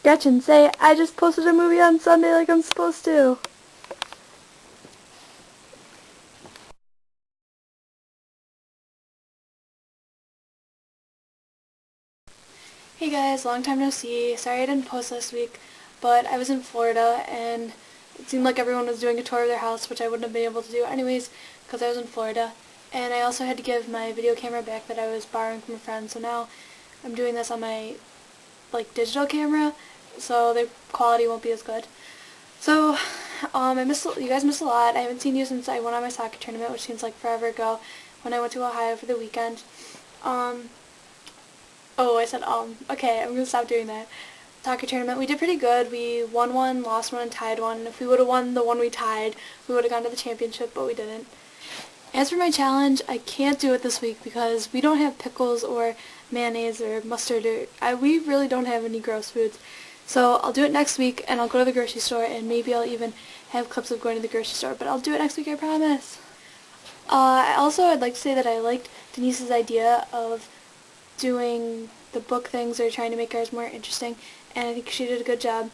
Gretchen, say, I just posted a movie on Sunday like I'm supposed to. Hey guys, long time no see. Sorry I didn't post last week, but I was in Florida and it seemed like everyone was doing a tour of their house, which I wouldn't have been able to do anyways because I was in Florida. And I also had to give my video camera back that I was borrowing from a friend, so now I'm doing this on my digital camera, so the quality won't be as good. So, you guys missed a lot. I haven't seen you since I went on my soccer tournament, which seems like forever ago, when I went to Ohio for the weekend. Okay, I'm gonna stop doing that. Soccer tournament, we did pretty good. We won one, lost one, and tied one. If we would have won the one we tied, we would have gone to the championship, but we didn't. As for my challenge, I can't do it this week because we don't have pickles or mayonnaise or mustard. We really don't have any gross foods. So I'll do it next week, and I'll go to the grocery store, and maybe I'll even have clips of going to the grocery store. But I'll do it next week, I promise. I'd like to say that I liked Denise's idea of doing the book things or trying to make ours more interesting, and I think she did a good job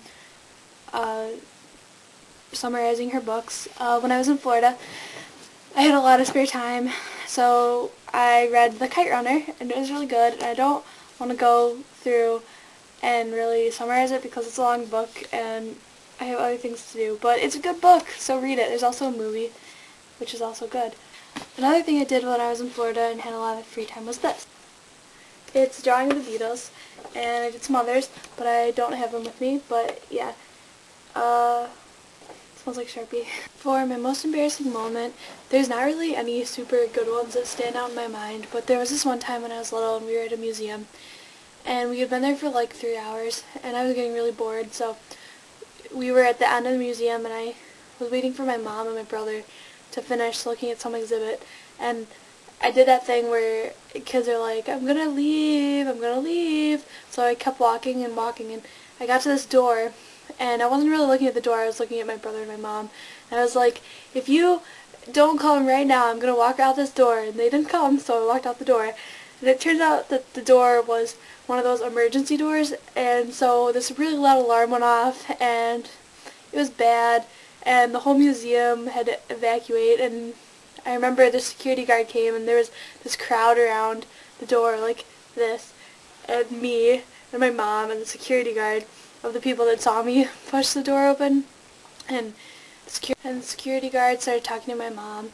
summarizing her books. When I was in Florida, I had a lot of spare time, so I read The Kite Runner, and it was really good, and I don't want to go through and really summarize it because it's a long book, and I have other things to do, but it's a good book, so read it. There's also a movie, which is also good. Another thing I did when I was in Florida and had a lot of free time was this. It's drawing of the Beatles, and I did some others, but I don't have them with me, but yeah. Smells like Sharpie. For my most embarrassing moment, there's not really any super good ones that stand out in my mind, but there was this one time when I was little and we were at a museum, and we had been there for like 3 hours, and I was getting really bored, so we were at the end of the museum, and I was waiting for my mom and my brother to finish looking at some exhibit, and I did that thing where kids are like, I'm gonna leave, so I kept walking, and I got to this door, and I wasn't really looking at the door, I was looking at my brother and my mom, and I was like, if you don't come right now, I'm gonna walk out this door, and they didn't come, so I walked out the door, and it turns out that the door was one of those emergency doors, and so this really loud alarm went off, and it was bad, and the whole museum had to evacuate, and I remember the security guard came, and there was this crowd around the door like this, and me and my mom and the security guard of the people that saw me push the door open, and the security guard started talking to my mom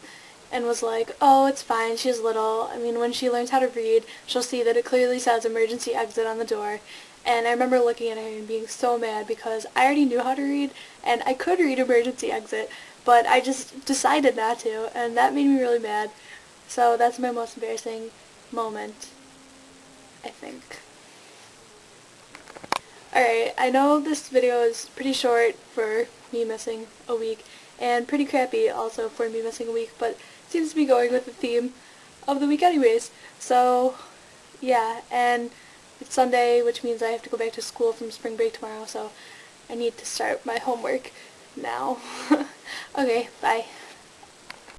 and was like, oh, it's fine, she's little. I mean, when she learns how to read, she'll see that it clearly says emergency exit on the door. And I remember looking at her and being so mad because I already knew how to read, and I could read emergency exit, but I just decided not to, and that made me really mad. So that's my most embarrassing moment, I think. Alright, I know this video is pretty short for me missing a week, and pretty crappy also for me missing a week, but it seems to be going with the theme of the week anyways. So, yeah, and it's Sunday, which means I have to go back to school from spring break tomorrow, so I need to start my homework now. Okay, bye.